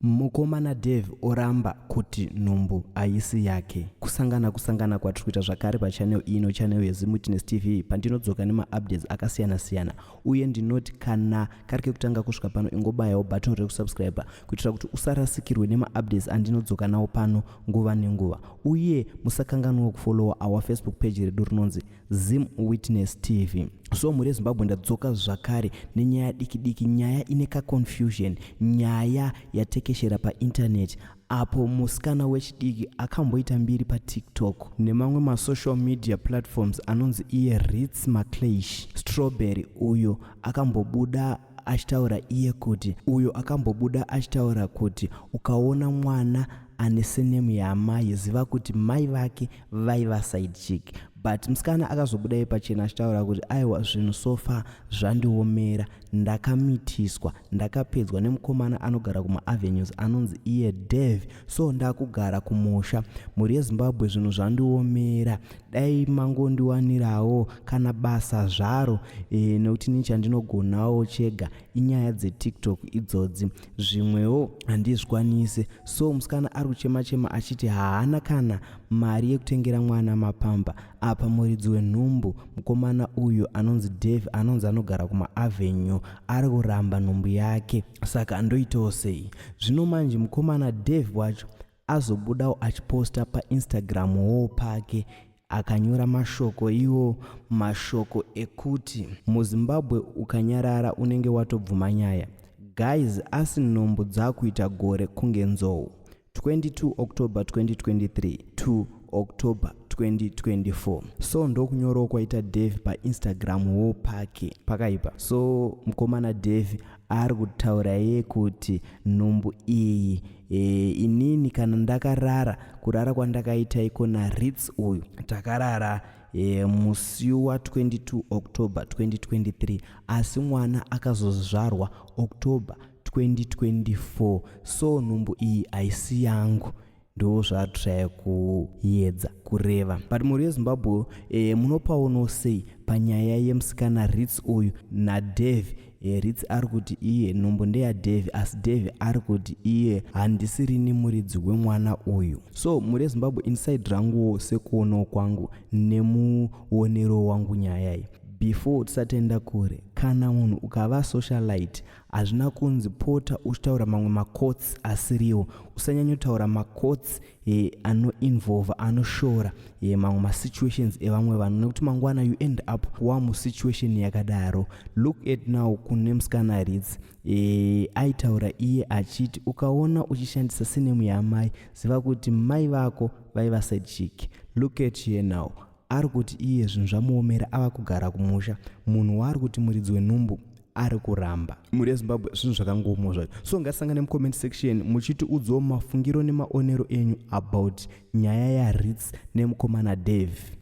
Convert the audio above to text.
Mukomana Dave oramba kuti nhumbu aisi yake. Kusangana kwatiri kuita zvakare pachannel ino, channel yeZim Witness TV, pandinodzoka nema-updates akasiyana-siyana. Uye ndinoti kana kari kekutanga kusvika pano ingobayawo button rekusubscribe kuitira kuti usarasikirwe nema-updates andinodzoka nawo pano nguva nenguva. Uye musakanganwa kufollowa our Facebook page redu rinonzi Zim Witness TV. So muri Zimbabwe ndadzoka zvakare nenyaya diki, nyaya ineka confusion, nyaya yatekeshera pa internet, apo musikana wechidiki akamboita mbiri pa TikTok nemamwe ma social media platforms anonzi iye Ritz McLeish Strawberry. Uyo akambobuda achitaura kuti ukaona mwana ane senemu yaamai ziva kuti mai vake vaiva side chick. But musikana akazobuda pachena achitaura kuti aiwa zvinhu sofa zvandiomera, ndakamitiswa, ndakapedzwa nemukomana anogara kuma avenues anonzi iye Dave, so ndakugara kumusha. Muri yeZimbabwe zvinhu zvandiomera, dai mangondiwanirawo kana basa zvaro nekuti nichandinogonawo chega. Inyaya dzeTikTok idzodzi, zvimwewo handizvikwanise. So musikana ari kuchema achiti haana kana mari yekutengera mwana mapamba. Apa muridzi wenhumbu mukomana uyu anonzi Dave, anogara kuma avenue, ari kuramba nhumbu yake. Saka andoitawo sei? Zvino manje mukomana Dave wacho azobudawo achiposta pa Instagram wo pake akanyora mashoko iwo, mashoko ekuti muZimbabwe ukanyarara unenge watobvuma nyaya. Guys, asi nhumbu dzakuita gore kunge nzou. 22 October 2023 to October 2024. So ndokunyoro kwaita Dave pa Instagram wo pake pakaipa. So mukomana Dave ari kutaura ye kuti nhumbu iyi inini kana ndakarara kurara kwandakaita iko na Ritz uyu takarara musi wa 22 October 2023, asi mwana akazozvarwa October 2024. So nhumbu iyi aisi yangu, ndo zvatsvaya kuedza kureva. But muri yeZimbabwe munopauno sei panyaya yemusikana Ritz uyu na Dave? Ritz ari kuti iye nhumbu ndeya Dave, asi Dave ari kuti iye handisirini muridzi wemwana uyu. So muri yeZimbabwe inside ranguwo sekuonawo kwangu nemuonero wangu nyaya iyi. Before tisatenda kure, kana munhu ukava socialite hazvina kunzi pota uchitaura mamwe makots asiriwo. Usanyanyotaura makots ano-involve, anoshora mamwe masituations evamwe vanhu, nekuti mangwana you end up wamusituation yakadaro. Look at now kune musikana Ritz aitaura iye achiti ukaona uchishandisa senemu yaamai ziva kuti mai vako vaiva side chick. Look at here now, ari kuti iye zvinhu zvamuomera ava kugara kumusha. Munhu waari kuti muridzi wenhumbu ari kuramba. Muri yeZimbabwe zvinhu zvakangomo zvacho. So ngasangane mucomment section muchiti udzowo mafungiro nemaonero enyu about nyaya yaRitz nemukomana Dave.